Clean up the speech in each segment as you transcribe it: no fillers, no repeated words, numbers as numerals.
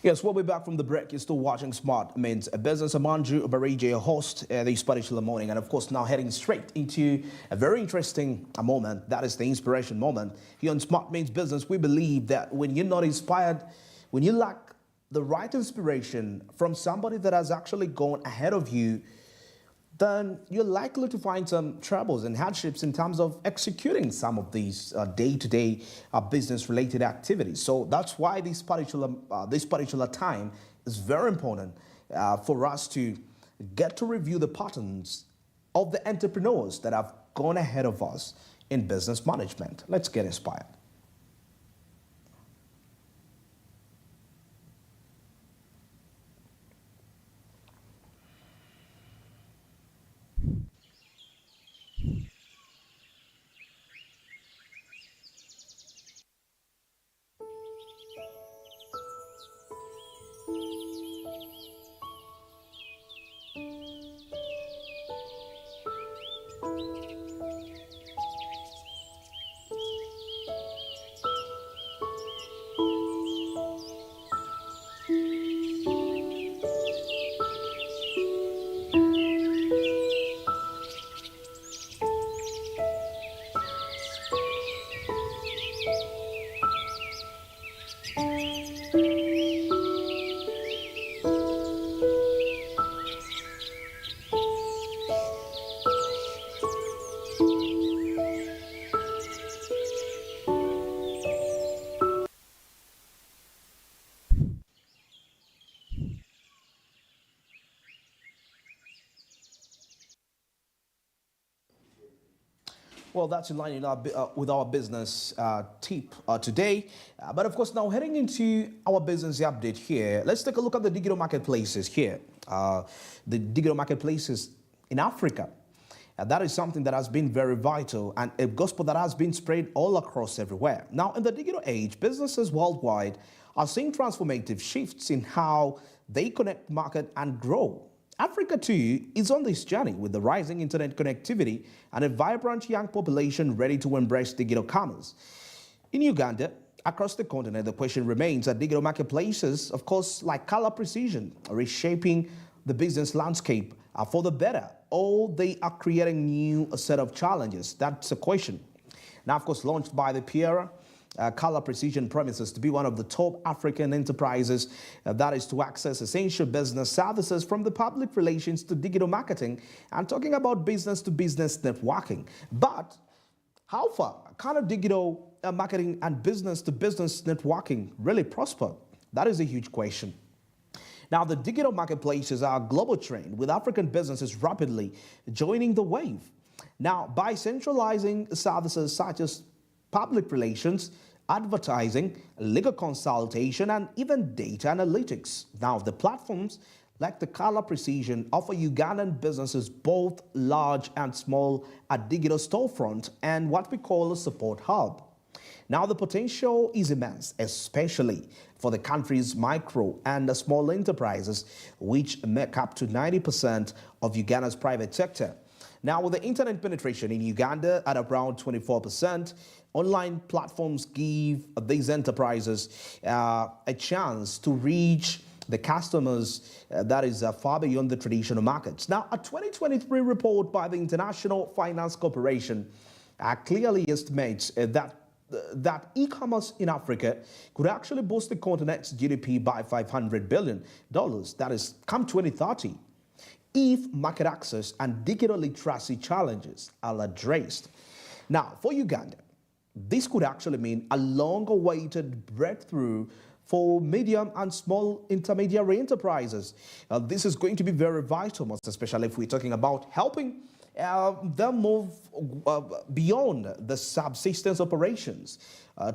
Yes, we'll be back from the break. You're still watching Smart Means Business. I'm Andrew Barija, your host this particular morning. And of course, now heading straight into a very interesting moment. That is the inspiration moment. Here on Smart Means Business, we believe that when you're not inspired, when you lack the right inspiration from somebody that has actually gone ahead of you, then you're likely to find some troubles and hardships in terms of executing some of these day-to-day business-related activities. So that's why this particular time is very important for us to get to review the patterns of the entrepreneurs that have gone ahead of us in business management. Let's get inspired. Well, that's in line with our business tip today. But of course, now heading into our business update here, let's take a look at the digital marketplaces here. The digital marketplaces in Africa. That is something that has been very vital and a gospel that has been spread all across everywhere. Now, in the digital age, businesses worldwide are seeing transformative shifts in how they connect, market, and grow. Africa, too, is on this journey with the rising internet connectivity and a vibrant young population ready to embrace digital commerce. In Uganda, across the continent, the question remains are digital marketplaces, of course, like Color Precision, are reshaping the business landscape for the better, or they are creating new set of challenges? That's a question. Now, of course, launched by the Pierre, Color Precision promises to be one of the top African enterprises that is to access essential business services from the public relations to digital marketing and talking about business to business networking. But how far can a digital marketing and business to business networking really prosper? That is a huge question. Now, the digital marketplaces are a global trend with African businesses rapidly joining the wave. Now, by centralizing services such as public relations, advertising, legal consultation, and even data analytics. Now, the platforms like the Color Precision offer Ugandan businesses, both large and small, a digital storefront and what we call a support hub. Now, the potential is immense, especially for the country's micro and the small enterprises, which make up to 90% of Uganda's private sector. Now, with the internet penetration in Uganda at around 24%, online platforms give these enterprises a chance to reach the customers that is far beyond the traditional markets. Now, a 2023 report by the International Finance Corporation clearly estimates that e-commerce in Africa could actually boost the continent's GDP by $500 billion. That is, come 2030. If market access and digital literacy challenges are addressed. Now, for Uganda, this could actually mean a long-awaited breakthrough for medium and small intermediary enterprises. This is going to be very vital, most especially if we're talking about helping them move beyond the subsistence operations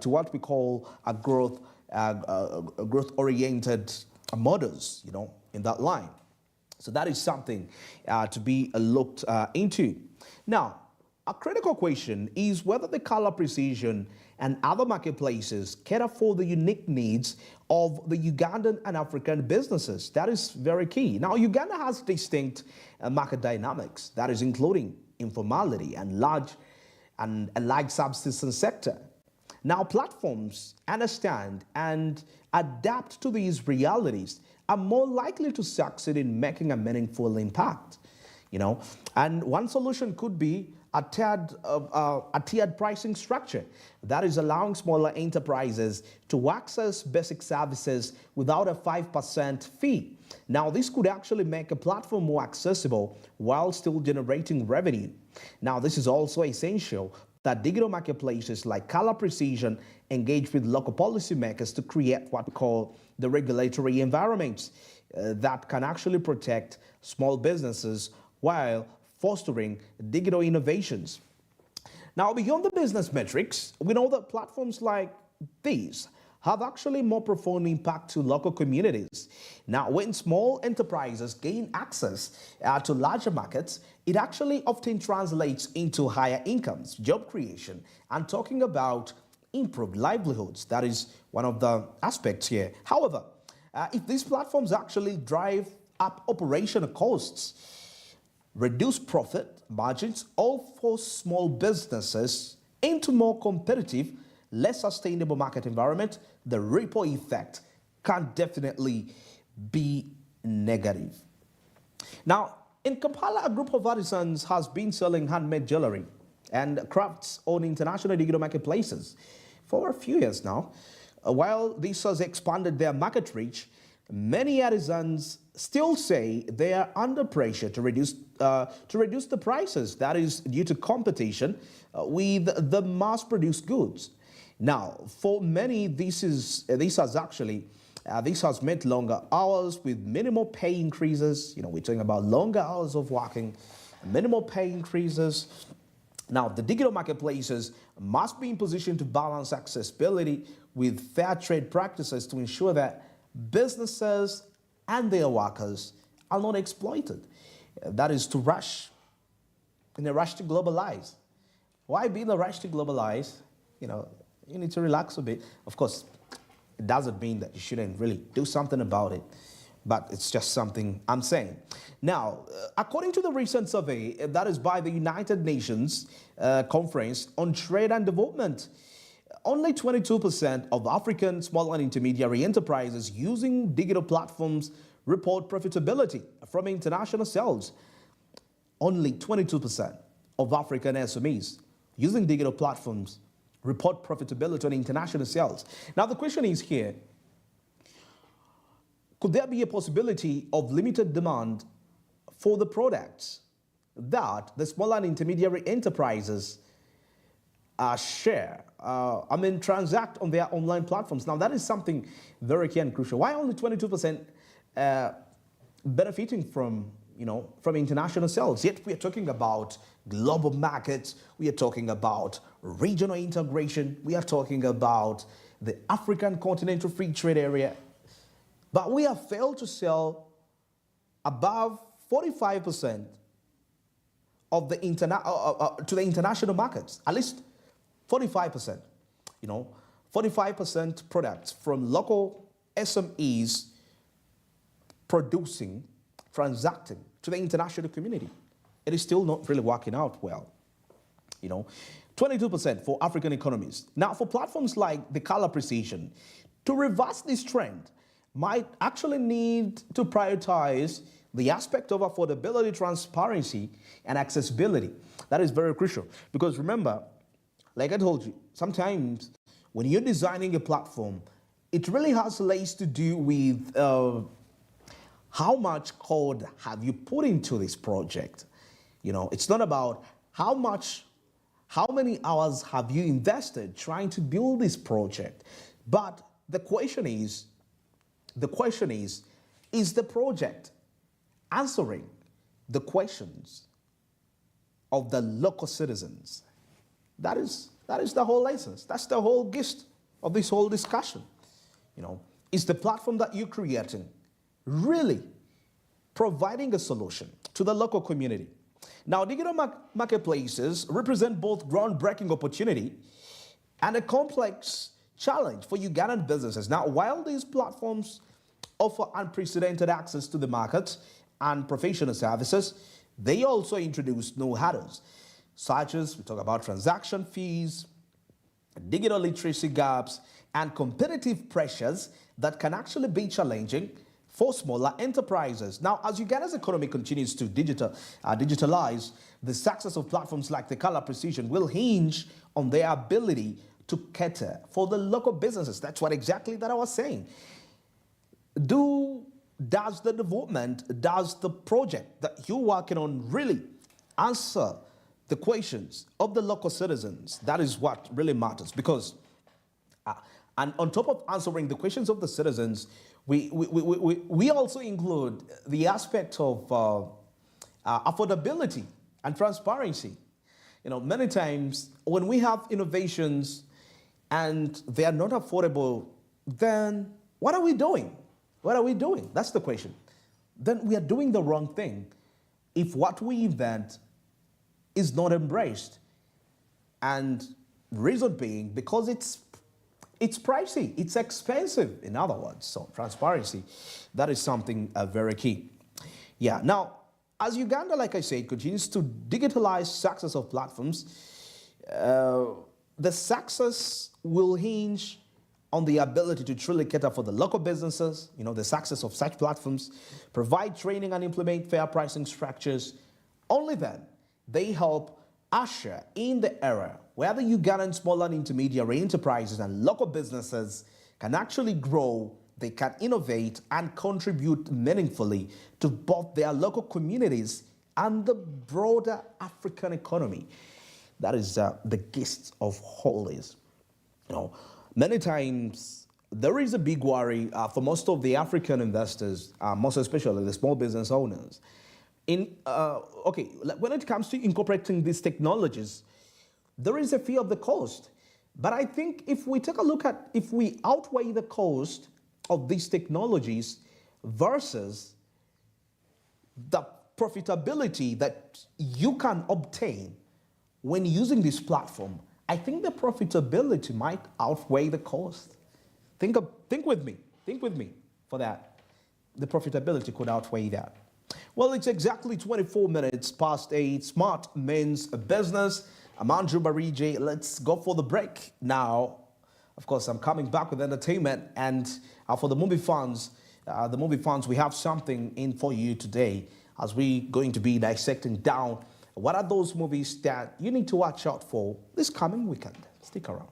to what we call a growth-oriented models, in that line. So that is something to be looked into. Now, a critical question is whether the Color Precision and other marketplaces cater for the unique needs of the Ugandan and African businesses. That is very key. Now, Uganda has distinct market dynamics, that is including informality and a large subsistence sector. Now, platforms understand and adapt to these realities are more likely to succeed in making a meaningful impact. You know, and one solution could be a tiered pricing structure that is allowing smaller enterprises to access basic services without a 5% fee. Now, this could actually make a platform more accessible while still generating revenue. Now, this is also essential that digital marketplaces like Color Precision engage with local policymakers to create what we call the regulatory environments that can actually protect small businesses while fostering digital innovations. Now, beyond the business metrics, we know that platforms like these have actually more profound impact to local communities. Now, when small enterprises gain access to larger markets, it actually often translates into higher incomes, job creation, and talking about improved livelihoods. That is one of the aspects here. However, if these platforms actually drive up operational costs, reduce profit margins, all force small businesses into more competitive, less sustainable market environment, the ripple effect can definitely be negative. Now, in Kampala, a group of artisans has been selling handmade jewelry and crafts on international digital marketplaces for a few years now. While this has expanded their market reach, many artisans still say they are under pressure to reduce the prices. That is due to competition with the mass-produced goods. Now, for many, this has meant longer hours with minimal pay increases. You know, we're talking about longer hours of working, minimal pay increases. Now, the digital marketplaces must be in position to balance accessibility with fair trade practices to ensure that businesses and their workers are not exploited. That is to rush, in a rush to globalize. Why be in a rush to globalize? You know, you need to relax a bit. Of course, it doesn't mean that you shouldn't really do something about it, but it's just something I'm saying. Now, according to the recent survey that is by the United Nations Conference on Trade and Development, only 22% of African small and intermediary enterprises using digital platforms report profitability from international sales. Only 22% of African SMEs using digital platforms report profitability on international sales. Now, the question is here, could there be a possibility of limited demand for the products that the small and intermediary enterprises transact on their online platforms? Now, that is something very key and crucial. Why only 22% benefiting from international sales? Yet we are talking about global markets. We are talking about regional integration. We are talking about the African Continental Free Trade Area. But we have failed to sell above 45% of the to the international markets, at least 45%. 45% products from local SMEs producing, transacting to the international community. It is still not really working out well. 22% for African economies. Now, for platforms like the Color Precision, to reverse this trend, might actually need to prioritize the aspect of affordability, transparency, and accessibility. That is very crucial because remember, like I told you, sometimes when you're designing a platform, it really has less to do with how much code have you put into this project. It's not about how many hours have you invested trying to build this project, but the question is the project answering the questions of the local citizens? That is the whole essence. That's the whole gist of this whole discussion. Is the platform that you're creating really providing a solution to the local community? Now, digital marketplaces represent both groundbreaking opportunity and a complex challenge for Ugandan businesses. Now, while these platforms offer unprecedented access to the market and professional services, they also introduce new hurdles, such as we talk about transaction fees, digital literacy gaps, and competitive pressures that can actually be challenging for smaller enterprises. Now, as Uganda's economy continues to digitalize, the success of platforms like the Color Precision will hinge on their ability to cater for the local businesses. That's what exactly that I was saying. Does the development, does the project that you're working on really answer the questions of the local citizens? That is what really matters, because and on top of answering the questions of the citizens, we also include the aspect of affordability and transparency. You know, many times when we have innovations and they are not affordable, then what are we doing? What are we doing? That's the question. Then we are doing the wrong thing if what we invent is not embraced. And reason being, because it's pricey, it's expensive, in other words. So transparency, that is something very key. Yeah, now, as Uganda, like I said, continues to digitalize success of platforms, the success will hinge on the ability to truly cater for the local businesses, you know, the success of such platforms, provide training and implement fair pricing structures. Only then they help usher in the era where the Ugandan small and intermediary enterprises and local businesses can actually grow, they can innovate and contribute meaningfully to both their local communities and the broader African economy. That is the gist of all this. You know, many times there is a big worry for most of the African investors, most especially the small business owners. When it comes to incorporating these technologies, there is a fear of the cost. But I think if we take a look at, if we outweigh the cost of these technologies versus the profitability that you can obtain when using this platform, I think the profitability might outweigh the cost. Think with me for that. The profitability could outweigh that. Well, it's exactly 24 minutes past 8. Smart means business. I'm Andrew Barije. Let's go for the break now. Of course, I'm coming back with entertainment, and for the movie fans, we have something in for you today as we going to be dissecting down what are those movies that you need to watch out for this coming weekend. Stick around.